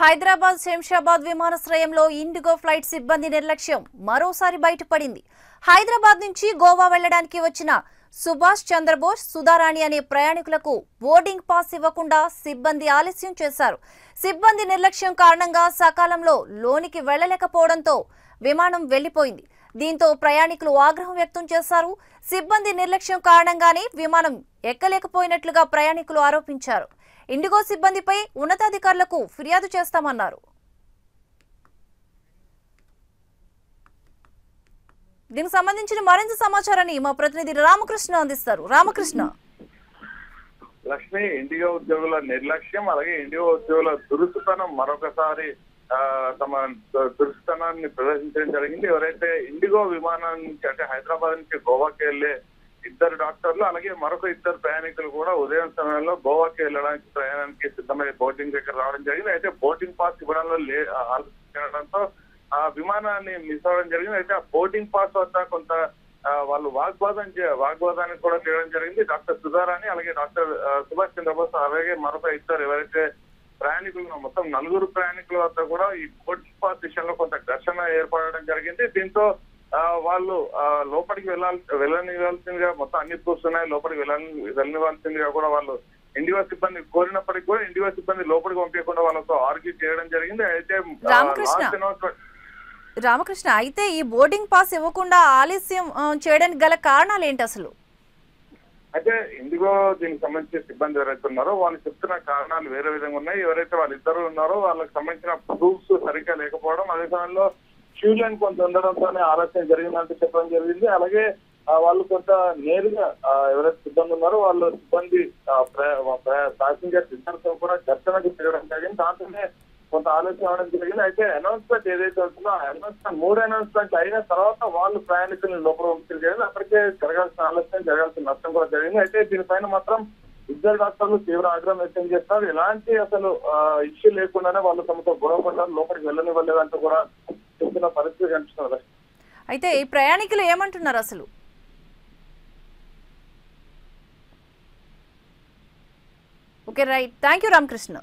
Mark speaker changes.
Speaker 1: హైదరాబాద్ శంషాబాద్ విమానాశ్రయంలో IndiGo flight సిబ్బంది నిర్లక్ష్యం మరోసారి బయటపడింది. హైదరాబాద్ నుంచి గోవా వెళ్లడానికి వచ్చిన సుభాష్ చంద్రబోస్, సుధారాణి అనే ప్రయాణికులకు బోర్డింగ్ పాస్ ఇవ్వకుండా సిబ్బంది ఆలస్యం చేశారు. సిబ్బంది నిర్లక్ష్యం కారణంగా సకాలంలో లోనికి వెళ్లలేకపోవడంతో విమానం వెళ్లిపోయింది. దీంతో ప్రయాణికులు ఆగ్రహం వ్యక్తం చేశారు. సిబ్బంది నిర్లక్ష్యం కారణంగానే విమానం ఎక్కలేకపోయినట్లుగా ప్రయాణికులు ఆరోపించారు. ఇండిగో సిబ్బందిపై ఉన్నతాధికారులకు ఫిర్యాదు చేస్తామన్నారు. దీనికి సంబంధించిన మరింత సమాచారాన్ని మా ప్రతినిధి రామకృష్ణ అందిస్తారు. రామకృష్ణ.
Speaker 2: లక్ష్మి, ఇండిగో ఉద్యోగుల నిర్లక్ష్యం అలాగే ఇండిగో ఉద్యోగుల దురుసుతనం మరొకసారి తమ దురుసుతనాన్ని ప్రదర్శించడం జరిగింది. ఎవరైతే ఇండిగో విమానం నుంచి అంటే హైదరాబాద్ నుంచి గోవాకి వెళ్లే ఇద్దరు డాక్టర్లు అలాగే మరొక ఇద్దరు ప్రయాణికులు కూడా ఉదయం సమయంలో గోవాకి వెళ్ళడానికి ప్రయాణానికి సిద్ధమై బోర్డింగ్ దగ్గర రావడం జరిగింది. అయితే బోర్డింగ్ పాస్ ఇవ్వడంలో ఆలస్యంతో ఆ విమానాన్ని మిస్ అవ్వడం జరిగింది. అయితే ఆ బోర్డింగ్ పాస్ వద్ద కొంత వాళ్ళు వాగ్వాదానికి కూడా చేయడం జరిగింది. డాక్టర్ సుధారాణి అలాగే డాక్టర్ సుభాష్ చంద్రబోస్ అలాగే మరొక ఇద్దరు ఎవరైతే ప్రయాణికులు మొత్తం 4 ప్రయాణికుల వద్ద కూడా ఈ బోర్డింగ్ పాస్ విషయంలో కొంత ఘర్షణ ఏర్పడడం జరిగింది. దీంతో వాళ్ళు లోపలికి వెళ్ళనివ్వాల్సిందిగా మొత్తం అన్ని ప్రూఫ్స్ ఉన్నాయి, లోపలికి వెళ్ళనివ్వాల్సిందిగా కూడా వాళ్ళు ఇండిగో సిబ్బంది కోరినప్పటికీ కూడా ఇండిగో సిబ్బంది లోపలికి పంపించకుండా వాళ్ళతో ఆర్గ్యూ చేయడం జరిగింది. అయితే
Speaker 1: రామకృష్ణ, అయితే ఈ బోర్డింగ్ పాస్ ఇవ్వకుండా ఆలస్యం చేయడానికి గల కారణాలు ఏంటి అసలు?
Speaker 2: అయితే ఇండిగో దీనికి సంబంధించిన సిబ్బంది ఎవరైతే ఉన్నారో వాళ్ళు చెప్తున్న కారణాలు వేరే విధంగా ఉన్నాయి. ఎవరైతే వాళ్ళిద్దరు ఉన్నారో వాళ్ళకి సంబంధించిన ప్రూఫ్స్ సరిగ్గా లేకపోవడం, అదే సమయంలో క్యూ లైన్ కొంత ఉండడంతోనే ఆలస్యం జరిగిందంటూ చెప్పడం జరిగింది. అలాగే వాళ్ళు కొంత నేరుగా ఎవరైతే సిబ్బంది ఉన్నారో వాళ్ళు సిబ్బంది ప్యాసింజర్ ఇద్దరితో కూడా ఘర్షణకు తిరగడం జరిగింది. దాంతోనే కొంత ఆలస్యం అవడం జరిగింది. అయితే అనౌన్స్మెంట్ ఏదైతే వస్తుందో ఆ అనౌన్స్మెంట్ 3 అనౌన్స్మెంట్ అయిన తర్వాత వాళ్ళు ప్రయాణికులను లోపల పంపించడం జరిగింది. అప్పటికే జరగాల్సిన ఆలస్యం జరగాల్సిన నష్టం కూడా జరిగింది. అయితే దీనిపైన మాత్రం ఇద్దరు డాక్టర్లు తీవ్ర ఆగ్రహం వ్యక్తం చేస్తున్నారు. ఎలాంటి అసలు ఇష్యూ లేకుండానే వాళ్ళు తమతో గొడవ పడ్డారు, లోపలికి వెళ్ళనివ్వలేదంటూ కూడా చెప్తున్న పరిస్థితి కనిపిస్తున్నారు.
Speaker 1: అయితే ఈ ప్రయాణికులు ఏమంటున్నారు అసలు? Okay, right. Thank you Ramakrishna.